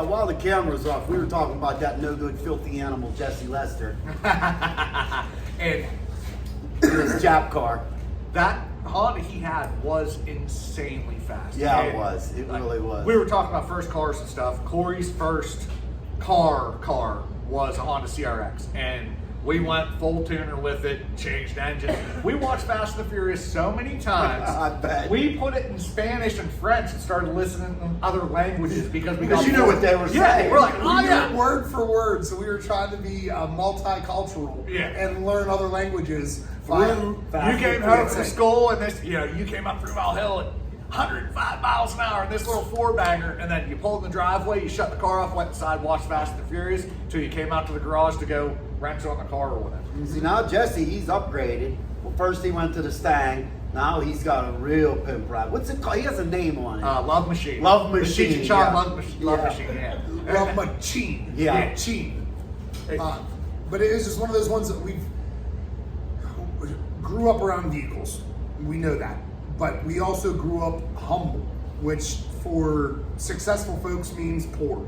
while the camera was off, we were talking about that no good, filthy animal, Jesse Lester. And His Jap car. that Honda he had was insanely fast. Yeah, And, it was. It really was. We were talking about first cars and stuff. Corey's first car was a Honda CRX, and we went full tuner with it, changed engine. We watched Fast and the Furious so many times. I bet. We put it in Spanish and French and started listening in other languages because we got you know what they were Yeah, saying. we're like, oh yeah. Word for word, so we were trying to be multicultural and learn other languages. You came home from school and this, you came up through Valhalla at 105 miles an hour in this little four banger, and then you pulled in the driveway, you shut the car off, went inside, watched Fast and the Furious until you came out to the garage to go wrench on the car or whatever. See, now Jesse, he's upgraded. Well, first he went to the Stang. Now he's got a real pimp ride. What's it called? He has a name on it. Love Machine. Love Machine, The Cheech and Chong yeah. Love Machine, yeah. Love machine. Yeah. Machine. But it is just one of those ones that we've grew up around vehicles. We know that. But we also grew up humble, which for successful folks means poor.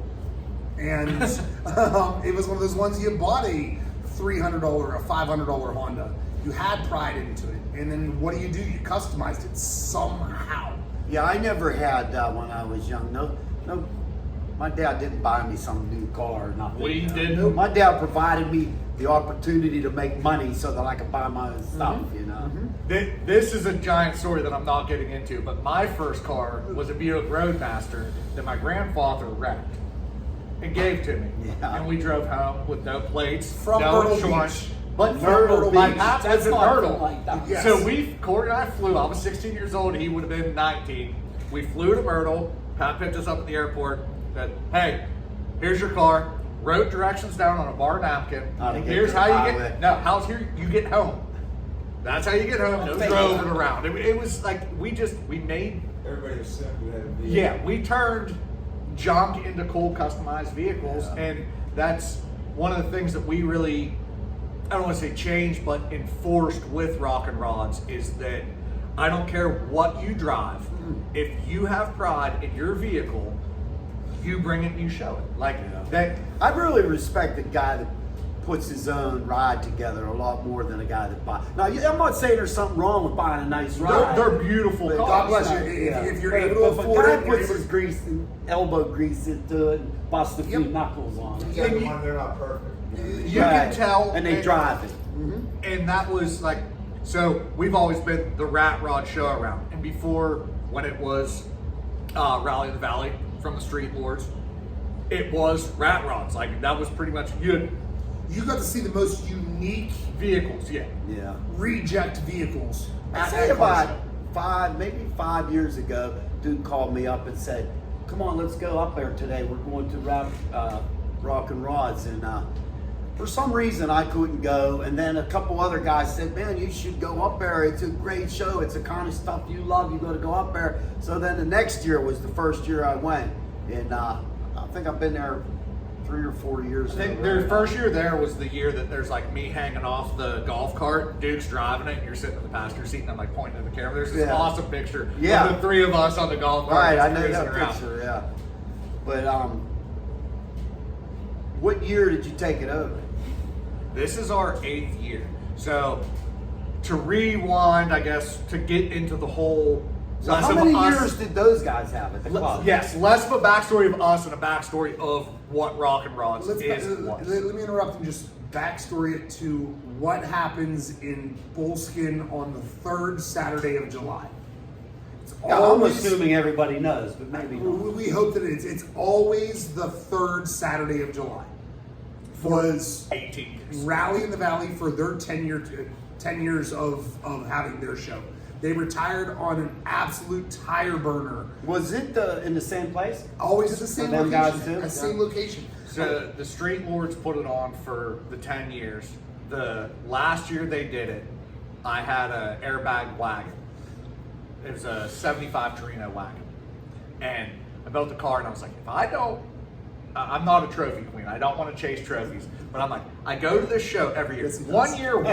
And it was one of those ones you bought a $300 or a $500 Honda. You had pride into it. And then what do? You customized it somehow. Yeah, I never had that when I was young. No, my dad didn't buy me some new car or nothing. We didn't. My dad provided me the opportunity to make money so that I could buy my own stuff, This is a giant story that I'm not getting into, but my first car was a Buick Roadmaster that my grandfather wrecked and gave to me. Yeah. And we drove home with no plates, From no Myrtle insurance. Beach. But Myrtle my Beach. house was in not Myrtle. like that. Yes. So Corey and I flew. I was 16 years old. He would have been 19. We flew to Myrtle. Pat picked us up at the airport. Said, "Hey, here's your car. Wrote directions down on a bar napkin. How to get Here's to the how you highway." get. No, how's here? You get home. That's how you get home. No drove it around. It was like we made. Everybody was simple. Yeah, we turned junk into cool customized vehicles, and that's one of the things that we really, I don't want to say changed, but enforced with Rock and Rods is that I don't care what you drive. If you have pride in your vehicle, you bring it and you show it. That. I really respect the guy that puts his own ride together a lot more than a guy that buys. Now, I'm not saying there's something wrong with buying a nice ride. They're beautiful But cars. God bless you. If you're able to afford a it, guy you're puts able his to- grease and elbow grease into it and busts a few Yep. knuckles on it. Yeah, they're not perfect. You can tell. And they drive it. And that was like, so we've always been the Rat Rod show around. And before, when it was Rally in the Valley from the Street Lords, it was Rat Rods. Like, that was pretty much You got to see the most unique vehicles, yeah. Yeah. reject vehicles. I say about 5 years ago, dude called me up and said, "Come on, let's go up there today. We're going to Rock and Rods." And for some reason, I couldn't go. And then a couple other guys said, "Man, you should go up there. It's a great show. It's the kind of stuff you love. You got to go up there." So then the next year was the first year I went, and I think I've been there 3 or 4 years. I think their first year there was the year that there's like me hanging off the golf cart, Duke's driving it, and you're sitting in the passenger seat, and I'm like pointing at the camera. There's this awesome picture of the three of us on the golf cart. Right, I just know cruising that around. picture, yeah. But what year did you take it over? This is our 8th year. So to rewind, I guess, to get into the whole So how many years did those guys have at the club? Yes, less of a backstory of us and a backstory of what Rock and Rods was. Let me interrupt and just backstory it to what happens in Bullskin on the 3rd Saturday of July. Yeah, I'm assuming everybody knows, but maybe not. We hope that it's always the 3rd Saturday of July. Was 18 years. Rally in the Valley for their 10 years of having their show. They retired on an absolute tire burner. Was it in the same place? Always at the same them guys location. too? The same location. So the Street Lords put it on for the 10 years. The last year they did it, I had an airbag wagon. It was a 75 Torino wagon. And I built the car and I was like, if I don't, I'm not a trophy queen. I don't want to chase trophies. But I'm like, I go to this show every year. One year we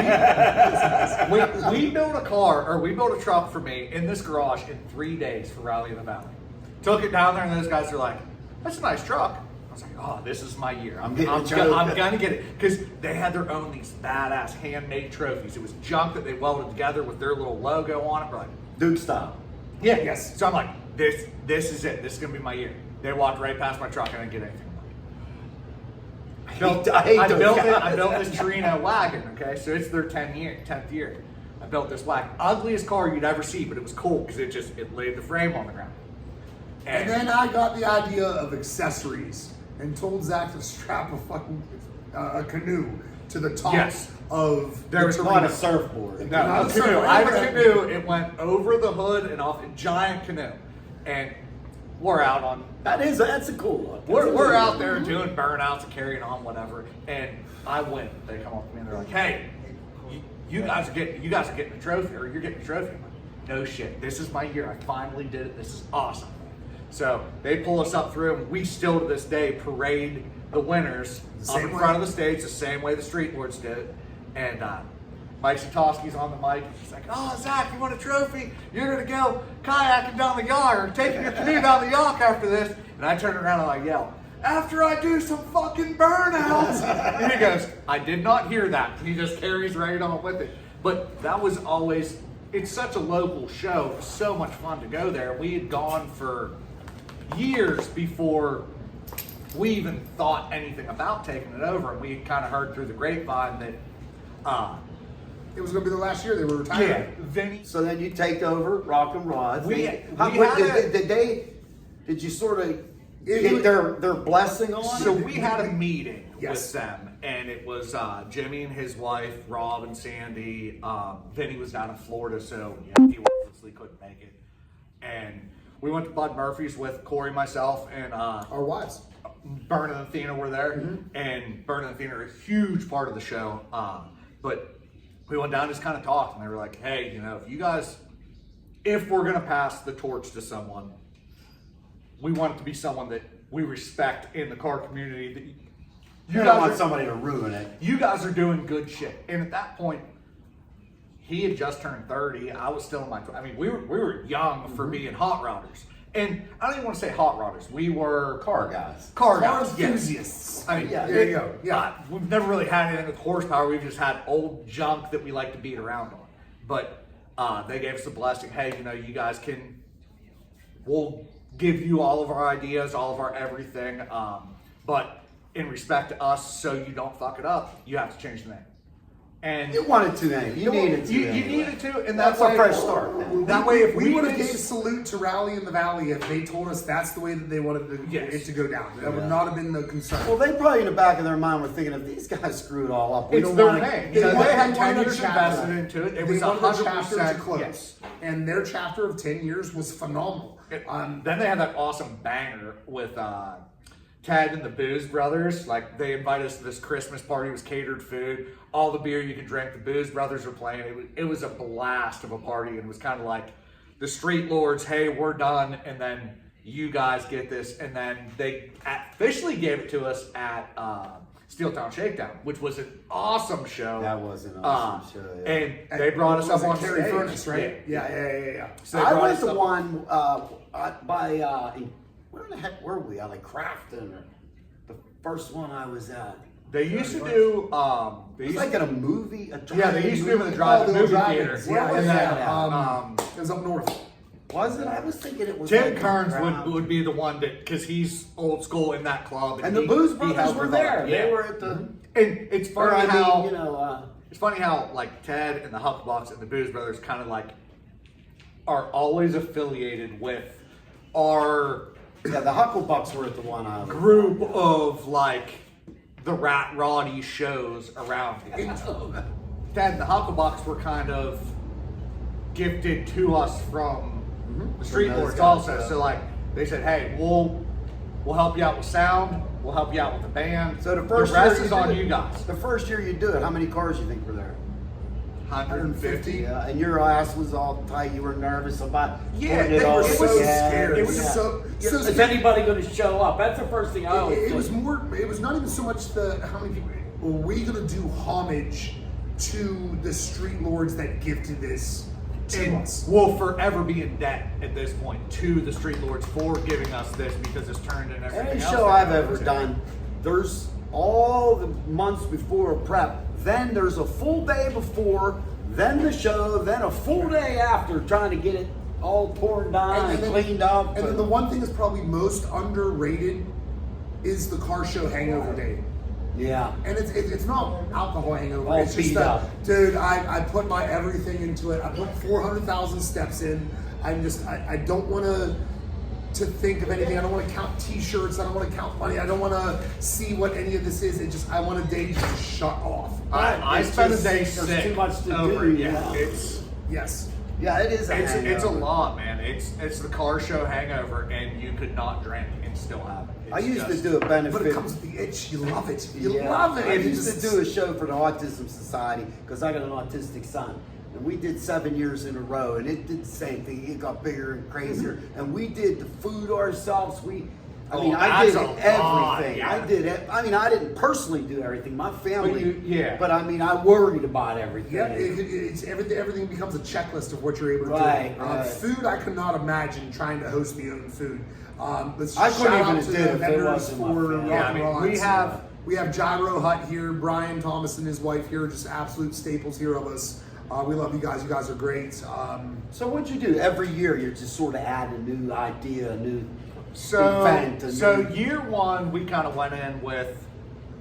built a car, or we built a truck for me in this garage in 3 days for Rally in the Valley. Took it down there and those guys are like, that's a nice truck. I was like, oh, this is my year. I'm getting a gonna trophy. get it. Because they had their own, these badass handmade trophies. It was junk that they welded together with their little logo on it. We're like, Duke style. yeah, Yes. So I'm like, this is it. This is gonna be my year. They walked right past my truck and I didn't get anything. I built this Torino wagon, okay? So it's their 10th year. I built this wagon. Ugliest car you'd ever see, but it was cool because it laid the frame on the ground. And then I got the idea of accessories and told Zach to strap a fucking a canoe to the top Yes. of There was Not a surfboard. No, Not a a canoe. surfboard. I have a canoe. It went over the hood and off a giant canoe. And we're out on That's a cool look. We're out there doing burnouts and carrying on, whatever. And I win. They come up to me and they're like, "Hey, you guys are getting a trophy, or you're getting a trophy." I'm like, "No shit. This is my year. I finally did it. This is awesome." So they pull us up through, and we still to this day parade the winners up in front of the stage the same way the Street Lords did it. And Mike Satowski's on the mic. He's like, "Oh, Zach, you want a trophy? You're gonna go kayaking down the Yacht, or taking your canoe down the Yacht after this." And I turn around and I yell, "After I do some fucking burnouts." And he goes, "I did not hear that." And he just carries right on with it. But that was always, it's such a local show. It was so much fun to go there. We had gone for years before we even thought anything about taking it over. And we had kind of heard through the grapevine that, It was going to be the last year they were retiring. Vinny. So then you take over Rock and Rods. Did you sort of get their blessing on So it? we had a meeting Yes. with them, and it was Jimmy and his wife, Rob and Sandy. Vinny was down in Florida, so he obviously couldn't make it. And we went to Bud Murphy's with Corey, myself, and Our wives. Bern and Athena were there. And Bern and Athena are a huge part of the show. But we went down and just kind of talked, and they were like, "Hey, if we're going to pass the torch to someone, we want it to be someone that we respect in the car community. That You don't want somebody to ruin it. you guys are doing good shit." And at that point, he had just turned 30. I was still in my. I mean, we were young for being hot rodders, and I don't even want to say hot rodders. We were Car guys. Car Car guys. Yes. enthusiasts. I mean, Yeah, there you go. Yeah. we've never really had anything with horsepower. We've just had old junk that we like to beat around on. But they gave us a blessing. Hey, you guys can. We'll give you all of our ideas, all of our everything. But in respect to us, so you don't fuck it up, you have to change the name. And You wanted to name. You needed to. You anyway. needed to, and That's that a way, fresh start. Then. That way, if we would have did- gave salute to Rally in the Valley if they told us that's the way that they wanted Yes. it to go down. That would not have been the concern. Well, they probably in the back of their mind were thinking, if these guys screw it all up, we It's don't their want name. They They wanted- had they 10 wanted years their chapter. invested into it. It They was wanted their chapter to 100%. close. Yes. And their chapter of 10 years was phenomenal. Then they had that awesome banger with Ted and the Booze Brothers. Like, they invited us to this Christmas party. It was catered food, all the beer you could drink. The Booze Brothers were playing. It was a blast of a party, and it was kind of like the Street Lords, "Hey, we're done," and then you guys get this. And then they officially gave it to us at Steel Town Shakedown, which was an awesome show. That was an awesome show, yeah. And they brought us up on Carrie stage. Furnace, right? Yeah. So they I brought went us to up- one where the heck were we? Like Crafton, or the first one I was at. They used to do. It was like at a movie. Yeah, they used to do it in the Oh, drive-in the movie drive-ins. theater. Yeah, Where was and that then, at? It was up north. Was it? I was thinking it was. Tim like Kearns around- would be the one that, because he's old school in that club, And the he- Booze he Brothers helped were with all there. that. They Yeah. were at the. And it's Or funny I mean, how it's funny how like Ted and the Hucklebucks and the Booze Brothers kind of like are always affiliated with our Yeah, the Hucklebucks were at the one I was. group of like the Rat Roddy shows around here. Ted and the Hucklebucks were kind of gifted to us from the Street those Lords guys, also. yeah. So like they said, "Hey, we'll help you out with sound. We'll help you out with the band. So the first rest year is you on did you it- guys." The first year you do it, how many cars you think were there? 150. Yeah, and your ass was all tight. You were nervous about. Yeah, putting it they all were so together. scared. It was Yeah. so Is scared. anybody going to show up? That's the first thing I always It think. was more. It was not even so much the how many people. Were we gonna do homage to the Street Lords that gifted this to us. We'll forever be in debt at this point to the Street Lords for giving us this because it's turned in everything Any else. show I've ever done, there's all the months before prep, then there's a full day before, then the show, then a full day after trying to get it all torn down and then- cleaned up. And then the one thing that's probably most underrated is the car show hangover day. Yeah. And it's not alcohol hangover. All It's just beat that, up. dude, I put my everything into it. I put 400,000 steps in. I don't want to think of anything. I don't want to count T-shirts. I don't want to count money. I don't want to see what any of this is. I want a day just to shut off. I It's spent a just- day there's sick too much to over do, it. Yeah, yeah. Yes. Yeah, it is a It's a hangover. lot, man. It's the car show hangover, and you could not drink and still have it. I It's used to just- do a benefit. But it comes with the itch. You love it. You Yeah. love it. I You used just- to do a show for the Autism Society because I got an autistic son. And we did 7 years in a row, and it did the same thing. It got bigger and crazier. And we did the food ourselves. I did that's a everything. lot, yeah. I did it. I mean, I didn't personally do everything. My family. yeah. But I mean, I worried about everything. Yeah, it's everything becomes a checklist of what you're able to Right, do. right. Food, I could not imagine trying to host my own food. Let's I couldn't shout even out to do the it if it vendors wasn't my for family. Yeah, Rock I mean, Rods. We have Gyro Hut here, Brian Thomas and his wife here, just absolute staples here of us. We love you guys. You guys are great. So what'd you do? Every year, you're just sort of add a new idea, a new So, event. year one, we kind of went in with,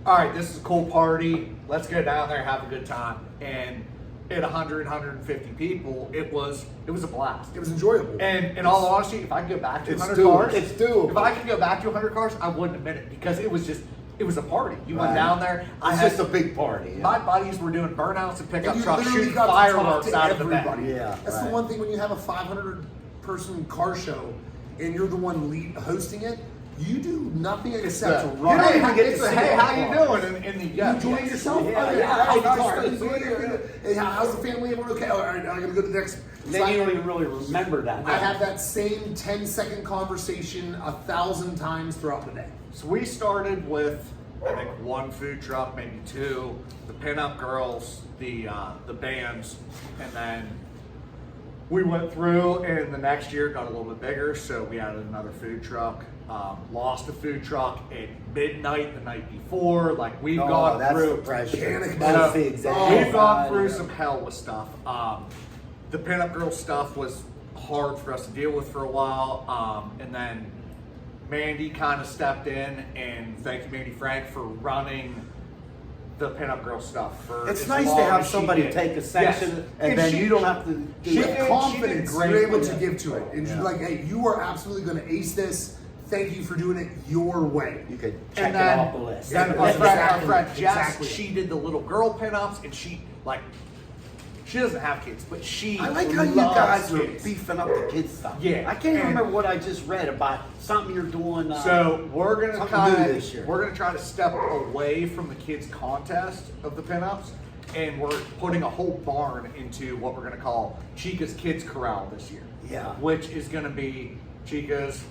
all right, this is a cool party. Let's go down there, have a good time. And at 100, 150 people, it was a blast. It was enjoyable. And in all honesty, if I could go back to It's 100 doable. cars, It's doable. If I could go back to 100 cars, I wouldn't admit it because it was a party. You went Right. down there. It's just a big party. Yeah. My buddies were doing burnouts and pickup And you trucks, literally shooting got to talk fireworks to out of the back. everybody. Yeah, That's the right. one thing when you have a 500-person car show and you're the one hosting it, you do nothing except to You run. don't even get It's to a, see hey, all how the you cars. doing? And the You enjoying yourself? Yeah, Oh, yeah. How's the How's car? the Enjoying it? Hey, how's the family? Everyone okay? All right, I'm gonna go to the next. Then you don't even really remember that. I have that same 10-second conversation 1,000 times throughout the day. So we started with, I think, one food truck, maybe two, the pinup girls, the bands, and then we went through, and the next year got a little bit bigger, so we added another food truck. Lost a food truck at midnight the night before. Like we've Oh, gone that's through. the pressure. Panic That's mode. the exact. Oh, We've gone God, through yeah. some hell with stuff. The pinup girl stuff was hard for us to deal with for a while, and then Mandy kind of stepped in, and thank you, Mandy Frank, for running the pinup girl stuff. For It's as nice to long have as she somebody did. take a section, Yes. and then she- you don't have to do she it. did- Confidence great you're able with to it. give to it. And Yeah. you're like, hey, you are absolutely going to ace this. Thank you for doing it your way. You could check And it then, off the list. then our Exactly, friend Jess, exactly. she did the little girl pinups, and she doesn't have kids, but she I like how you loves guys are kids. beefing up the kids stuff. Yeah, I can't and- remember what I just read about something you're doing. So we're gonna something new this year. we're gonna try to step away from the kids contest of the pinups, and we're putting a whole barn into what we're gonna call Chica's Kids Corral this year. Yeah. Which is gonna be Chica's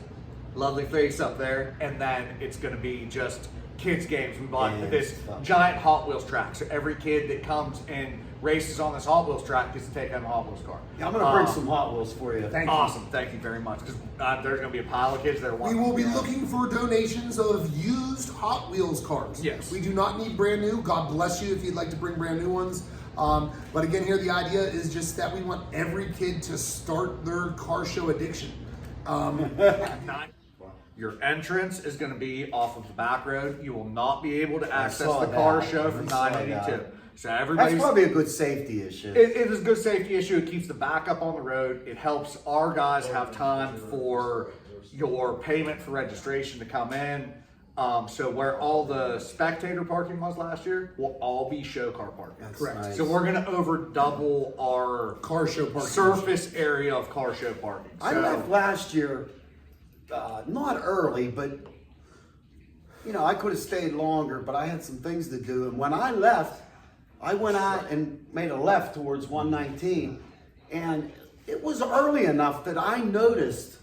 lovely face up there, and then it's gonna be just kids games. We bought Yeah, this stuff. giant Hot Wheels track, so every kid that comes and races on this Hot Wheels track gets to take home a Hot Wheels car. I'm gonna bring some Hot Wheels for you. Thank you. Awesome, thank you very much. Because there's gonna be a pile of kids that are We wanting. will be looking for donations of used Hot Wheels cars. Yes. We do not need brand new. God bless you if you'd like to bring brand new ones. But again, here the idea is just that we want every kid to start their car show addiction. Your entrance is going to be off of the back road. You will not be able to access saw the car that. show I from saw 982. that. So That's everybody's. probably a good safety issue. It is a good safety issue. It keeps the backup on the road. It helps our guys have time for your payment for registration to come in. So where all the spectator parking was last year will all be show car parking. That's Correct. nice. So we're going to over double our Car show parking. surface area of car show parking. I So- left last year, not early, but I could have stayed longer, but I had some things to do. And when I left, I went out and made a left towards 119, and it was early enough that I noticed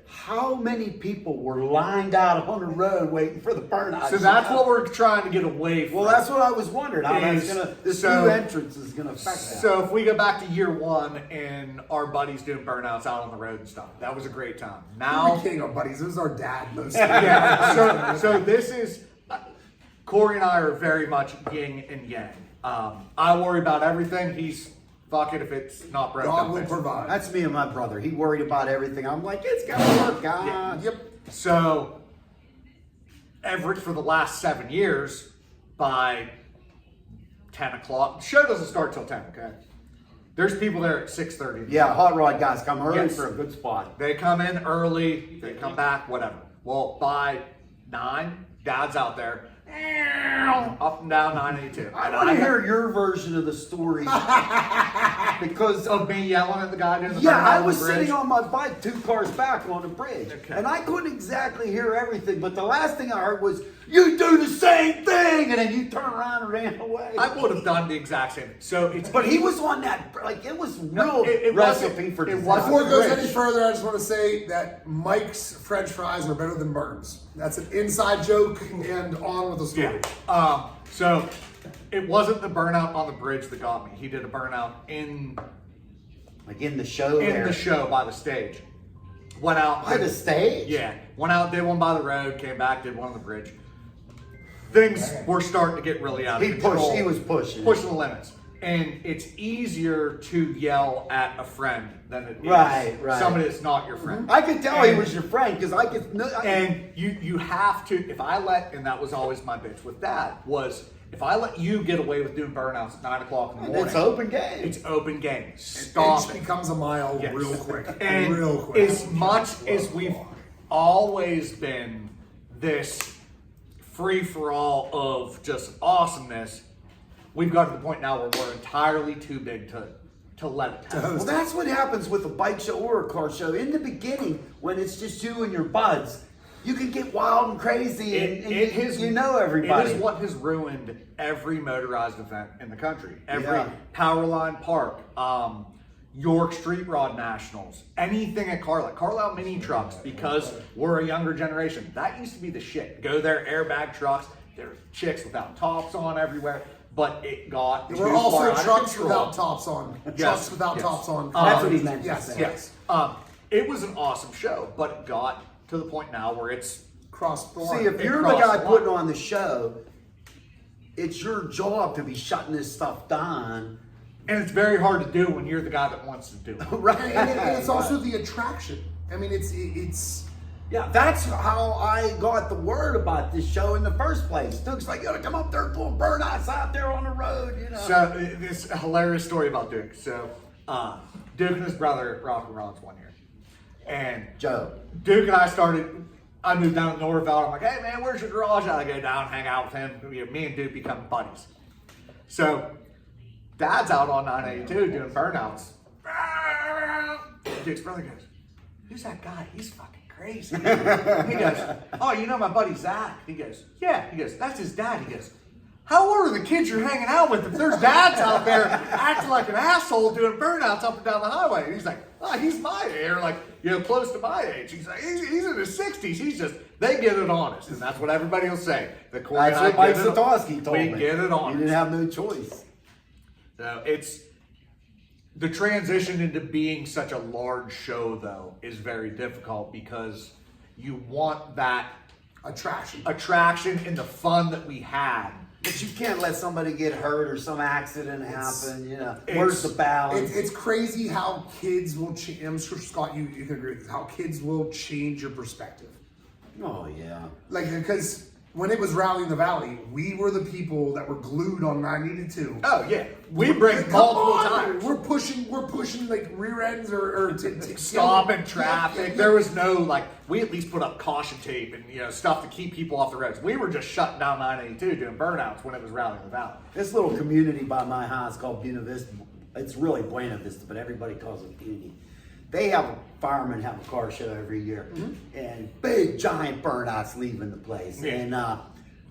how many people were lined out on the road waiting for the burnout? So that's what we're trying to get away from. Well, that's what I was wondering. How that's this new entrance is gonna affect that. So if we go back to year one and our buddies doing burnouts out on the road and stuff, that was a great time. Now, Now, kidding our buddies. This is our dad mostly. yeah. So this is Corey and I are very much yin and yang. I worry about everything. He's fuck it if it's not broke. God will provide. That's me and my brother. He worried about everything. I'm like, it's gonna work, guys. Yep. So Everett for the last 7 years by 10 o'clock. The show doesn't start till 10, okay? There's people there at 6:30. Yeah, hot rod guys come early Yes. for a good spot. They come in early, they come back, whatever. Well, by 9, Dad's out there, up and down 982. I want to hear your version of the story because Of me yelling at the guy doing the yeah, burnout I on was the bridge. sitting on my bike 2 cars back on the bridge, Okay. and I couldn't exactly hear everything. But the last thing I heard was, "You do the same thing," and then you turn around and ran away. I would have done the exact same. So it's But he was on that, like it was real No, it recipe wasn't- for it disaster. wasn't Before it goes Rich. any further, I just want to say that Mike's French fries are better than Burns. That's an inside joke, and on with the story. Yeah. So it wasn't the burnout on the bridge that got me. He did a burnout in Like in the show there. the show by the stage. Went out By the stage? Yeah. Went out, did one by the road, came back, did one on the bridge. Things were starting to get really out of He control. was pushing. Pushing the limits. And it's easier to yell at a friend than it is Right. somebody that's not your friend. I could tell he was your friend because I could. And you have to, if I let, and that was always my bitch with Dad, was if I let you get away with doing burnouts at 9 o'clock in the morning, It's open game. It's open game. Inch Stop it. becomes a mile Yes. real quick. And real quick. as much as we've always been this free for all of just awesomeness, we've got to the point now where we're entirely too big to let it happen. Well, that's what happens with a bike show or a car show. In the beginning, when it's just you and your buds, you can get wild and crazy, and you know everybody. It is what has ruined every motorized event in the country. Every Yeah. Powerline Park, York Street Rod Nationals, anything at Carlisle mini trucks, because we're a younger generation. That used to be the shit. Go there, airbag trucks. There's chicks without tops on everywhere. But it got There too were also far out of trucks control. without tops on. Trucks without yes. tops on. That's what he meant to Yes, say. yes. It was an awesome show, but it got to the point now where it's Cross the line. See, if It you're the crossed guy the putting line. on the show, it's your job to be shutting this stuff down. and it's very hard to do when you're the guy that wants to do it. Right. and it's also the attraction. I mean, it's Yeah, that's how I got the word about this show in the first place. Duke's like, you gotta come up there doing burnouts out there on the road, you know. So this hilarious story about Duke. So Duke and his brother rock and rods one year, and Joe. Duke and I started. I moved down to Norville. I'm like, hey man, where's your garage? I go down, hang out with him. Me and Duke become buddies. So Dad's out on 982 doing burnouts. Duke's brother goes, who's that guy? He's fucking crazy. He goes, oh, you know my buddy Zack? He goes, yeah. He goes, that's his dad. He goes, how old are the kids you're hanging out with if there's dads out there acting like an asshole doing burnouts up and down the highway? And he's like, oh, he's my age, or like, close to my age. He's like, he's in his 60s. He's just, they get it on us. And that's what everybody will say. The Corey That's and I what Mike get it- Satosky told me. We get it on You didn't have no choice. So it's the transition into being such a large show, though, is very difficult because you want that attraction. attraction and the fun that we had. But you can't let somebody get hurt or some accident happen, you know. it's- Where's the balance? It's crazy how kids will change. I'm sure Scott, you can agree with this, how kids will change your perspective. Oh, yeah. Like, because when it was Rally in the Valley, we were the people that were glued on 982. Oh yeah, we bring Come multiple on, times. We're pushing like rear ends or to Stop in Yeah, traffic. yeah. There was no like. We at least put up caution tape and stuff to keep people off the roads. We were just shutting down 982 doing burnouts when it was Rally in the Valley. This little community by my house called Buena Vista. It's really Buena Vista, but everybody calls it Buena. They have firemen have a car show every year, and big giant burnouts leaving the place. Yeah.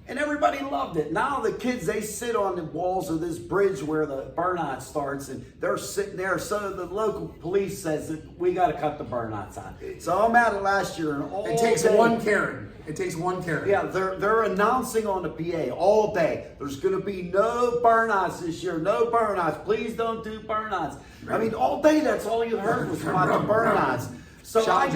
And everybody loved it. Now the kids, they sit on the walls of this bridge where the burnout starts, and they're sitting there. So the local police says that we got to cut the burnouts on. So I'm at it last year, and all It takes day, one Karen. It takes one Karen. Yeah, they're announcing on the PA all day. There's going to be no burnouts this year. No burnouts. Please don't do burnouts. I mean, all day that's all you heard was about the burnouts. So I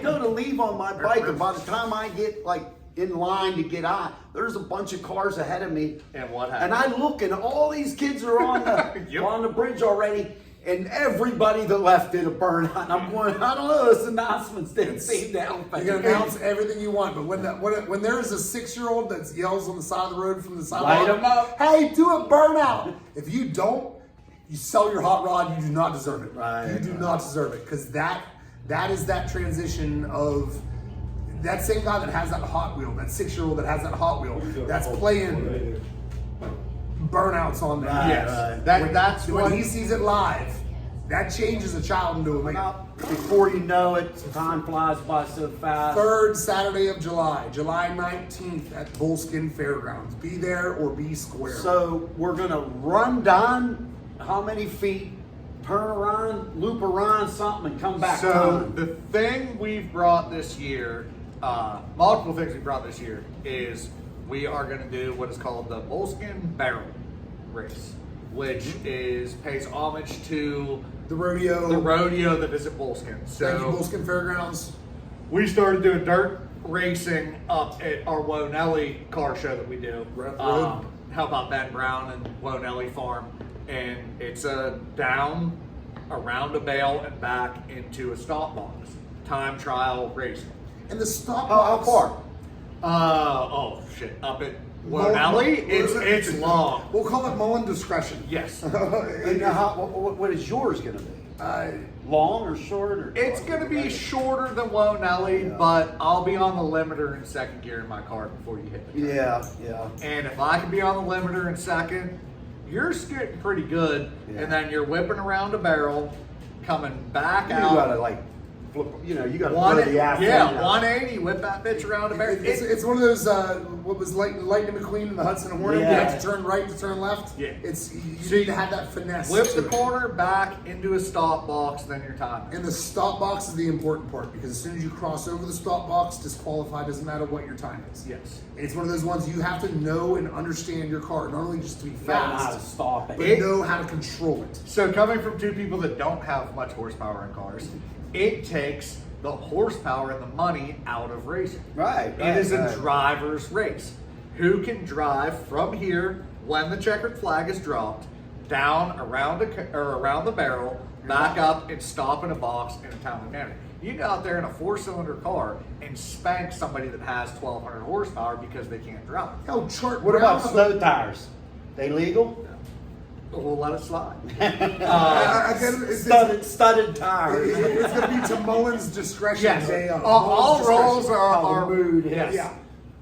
go to leave on my bike, and by the time I get like in line to get out, there's a bunch of cars ahead of me. And what happened? And I look, and all these kids are on the Yep. on the bridge already. And everybody that left did a burnout. And I'm going, I don't know, those announcements didn't seem to help. You can announce everything you want, but when there is a 6-year-old that yells on the side of the road from the sidewalk, Light 'em up. hey, do a burnout. If you don't, you sell your hot rod. You do not deserve it. Right, You do not deserve it, because that is that transition of that same guy that has that Hot Wheel, that 6-year-old that has that Hot Wheel, that's playing burnouts on there. Right, Yes, right. that's When what he sees it live, that changes a child into a man. Before you know it, time flies by so fast. Third Saturday of July, July 19th at Bullskin Fairgrounds. Be there or be square. So we're gonna run down how many feet, turn around, loop around something, and come back. So on. the thing we've brought this year, multiple things we brought this year, is we are going to do what is called the Bullskin Barrel Race, which pays homage to the rodeo. the rodeo that is at Bullskin. Thank you, So Bullskin Fairgrounds. we started doing dirt racing up at our Wonelli car show that we do. Road. Help out Ben Brown and Wonelli Farm, and it's a down around a bale and back into a stop box time trial racing. And the stop How box. far? Up at Wonelli, it's long. We'll call it Mullin discretion. Yes, And what is yours gonna be? Long or short? Or it's gonna be shorter than Wonelli, but I'll be on the limiter in second gear in my car before you hit the turn. Yeah. And if I can be on the limiter in second, you're getting pretty good, Yeah. and then you're whipping around a barrel, coming back You out. gotta like flip. You know, you gotta throw the ass. yeah, in. 180, whip that bitch around a barrel. It's one of those, what was Lightning McQueen in the Hudson and Hornet? You Yeah. have to turn right to turn left. Yeah. You need to have that finesse. Whip to the it. corner back into a stop box, then your time. And the stop box is the important part, because as soon as you cross over the stop box, disqualified, doesn't matter what your time is. Yes. It's one of those ones you have to know and understand your car, not only just to be You gotta know how to fast, stop but it. know how to control it. So coming from two people that don't have much horsepower in cars, it takes the horsepower and the money out of racing. Right. It is a right. driver's race. Who can drive from here when the checkered flag is dropped, down around the barrel, back up and stop in a box in a timely manner? You go out there in a 4-cylinder car and spank somebody that has 1,200 horsepower because they can't drive. Hell, chart. What about Brown- snow tires? They legal? We'll let it slide. I get it. Studded tires. It's going to be to Mullins' discretion. Yes. Day of. All Mullins' rolls discretion. are mood. Yes. Yeah.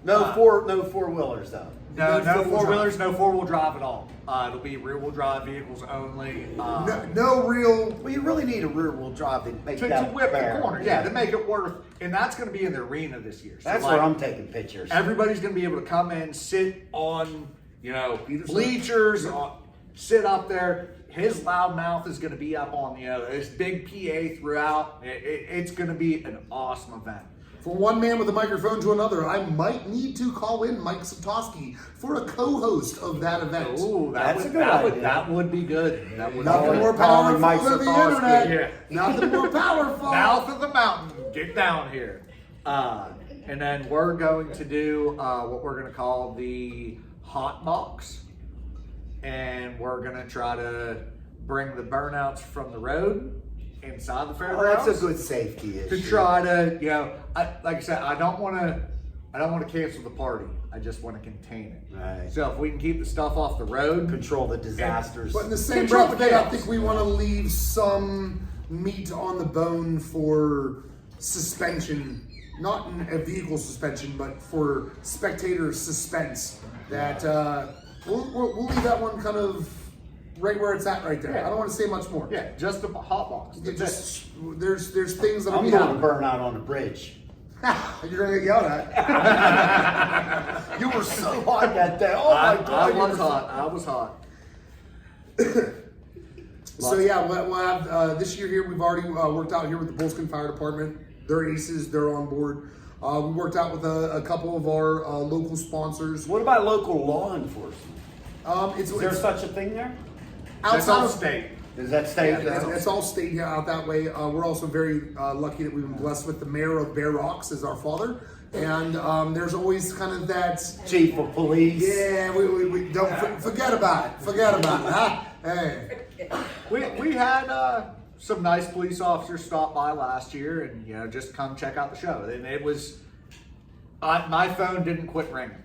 No four-wheelers though. No No four-wheel four-wheelers, no four-wheel drive at all. It'll be rear-wheel drive vehicles only. No real. Well, you really need a rear-wheel drive to make To that whip fair. the corner, yeah, to make it worth, and that's going to be in the arena this year. So That's like, where I'm taking pictures. everybody's going to be able to come in, sit on, Either side. bleachers, sit up there. His loud mouth is going to be up on, this big PA throughout. It's going to be an awesome event. From one man with a microphone to another, I might need to call in Mike Satosky for a co-host of that event. Ooh, That's a good idea. That would be good. That would Nothing be more good. powerful Mike than the Satosky. internet. Yeah. Nothing more powerful. Mouth of the mountain, get down here. And then we're going to do what we're going to call the hot box. And we're going to try to bring the burnouts from the road inside the Oh, fairgrounds. that's a good safety issue. To try to, like I said, I don't want to cancel the party. I just want to contain it. Right. So if we can keep the stuff off the road, Control the disasters. But in the same Control breath, the I chaos. think we want to leave some meat on the bone for suspension, not in a vehicle suspension, but for spectator suspense. That we'll leave that one kind of right where it's at right there. Yeah. I don't want to say much more. yeah, just a hot box. It just there's things that'll I'm be going to happening. burn out on the bridge. You're gonna get yelled at. You were so hot that day. Oh my God. I you was were so- hot. I was hot. So yeah, we'll have this year here. We've already worked out here with the Bullskin Fire Department. They're aces. They're on board. We worked out with a couple of our local sponsors. What about local law enforcement? It's, Is there it's such a thing there? That's outside all of state. Is that state? It's all state out that way. We're also very lucky that we've been blessed with the mayor of Bear Rocks as our father. And there's always kind of that, Chief of police. yeah, we don't forget about it. Forget about it, huh? Hey. We had some nice police officers stop by last year and just come check out the show. And it was my phone didn't quit ringing.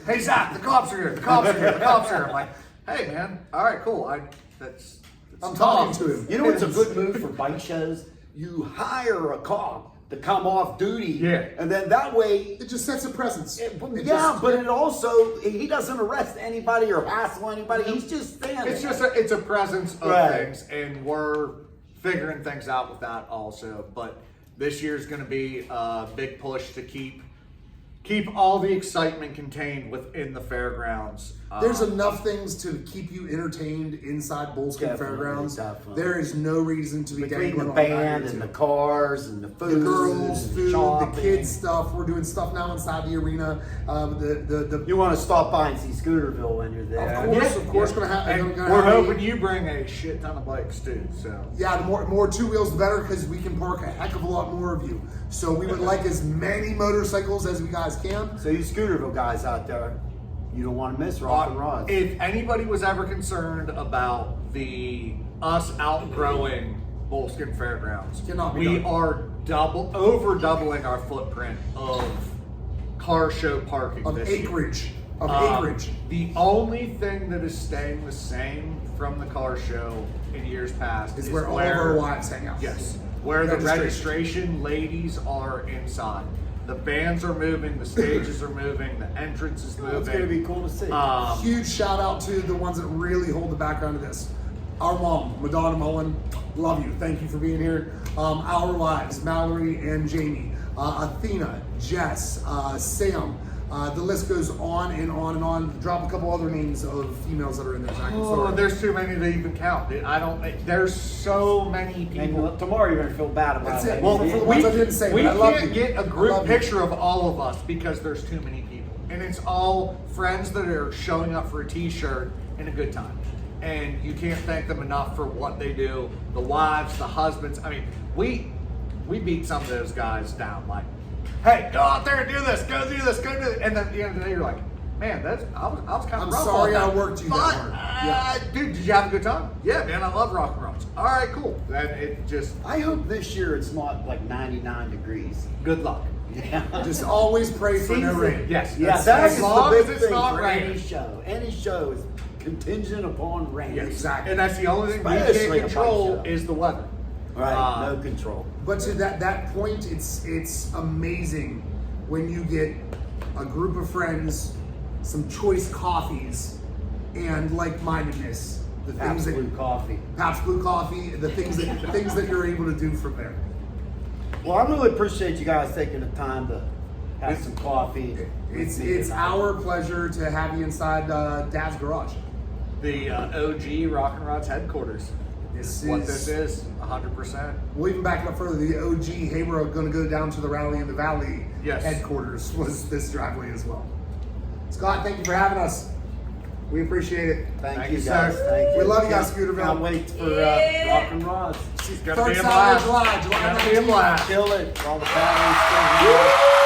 Hey Zach, the cops are here. The cops are here. The cops are here. I'm like, hey man, all right, cool. I'm talking to him. You know what's a good move for bike shows? You hire a cop to come off duty. Yeah. And then that way, It just sets a presence. but just- it also, he doesn't arrest anybody or hassle anybody. He's just standing. It's just it's a presence of Right. things, and we're figuring things out with that also. But this year's going to be a big push to keep all the excitement contained within the fairgrounds. There's enough things to keep you entertained inside Bullskin Definitely, Fairgrounds. definitely. There is no reason to be between dangling the on that band here, and too. the cars and the food, The girls, and food, the shopping. kids stuff. We're doing stuff now inside the arena. The You want to stop by and see Scooterville when you're there. Of course, gonna have. And gonna we're have hoping you bring a shit ton of bikes too. So Yeah, the more two wheels, the better, because we can park a heck of a lot more of you. So we would like as many motorcycles as we guys can. So you Scooterville guys out there, you don't want to miss Rock and Rods. if anybody was ever concerned about us outgrowing Bullskin Fairgrounds, Cannot be we done. are doubling our footprint of car show parking Of this year. acreage. Of acreage. The only thing that is staying the same from the car show in years past Is where all of our wives hang out. Yes, where the Registration. registration ladies are inside. The bands are moving, the stages are moving, the entrance is moving. It's going to be cool to see. Huge shout out to the ones that really hold the background of this. Our mom, Madonna Mullin, love you. Thank you for being here. Our wives, Mallory and Jamie, Athena, Jess, Sam. The list goes on and on and on. Drop a couple other names of females that are in there. Zach, I'm Oh, sorry. there's too many to even count. I don't. There's so many and people. tomorrow you're going to feel bad about That's it. it. Well, For the we, ones I didn't say, we but I love can't you. get a I group love you. picture of all of us because there's too many people, and it's all friends that are showing up for a T-shirt and a good time. And you can't thank them enough for what they do. The wives, the husbands. I mean, we beat some of those guys down. Like, hey, go out there and do this. Go do this. Go do this. And then at the end of the day, you're like, man, I was kind of I'm rough sorry on I that. worked you that But, hard. Yeah. dude, did you have a good time? Yeah, man, I love rock and rolls. All right, cool. Then it just I hope this year it's not like 99 degrees. good luck. Yeah. Just always pray for no Season. rain. Yes, Yeah, that's- that as is long the as big it's thing not for raining. any show. Any show is contingent upon rain. Yes, Exactly. And that's the only thing we Especially can't a bike control show. is the weather. Right, no control. But to that point, it's amazing when you get a group of friends, some choice coffees, and like-mindedness. The things that Absolute coffee. Pabst Blue Coffee, the things that you're able to do from there. Well, I really appreciate you guys taking the time to have some coffee. It's our pleasure to have you inside Dad's garage. The OG Rock and Rods headquarters. This What is- this is, 100%. We'll even back it up further. The OG, hey, we're going to go down to the Rally in the Valley Yes. headquarters was this driveway as well. Scott, thank you for having us. We appreciate it. Thank you, you guys. sir. Thank you. We love you guys, Scooterville. Can't wait for Rock and Rods. She's gonna Third be a Saturday blast. of July, July Gonna be a 19th. blast. Kill it. All the batteries still here.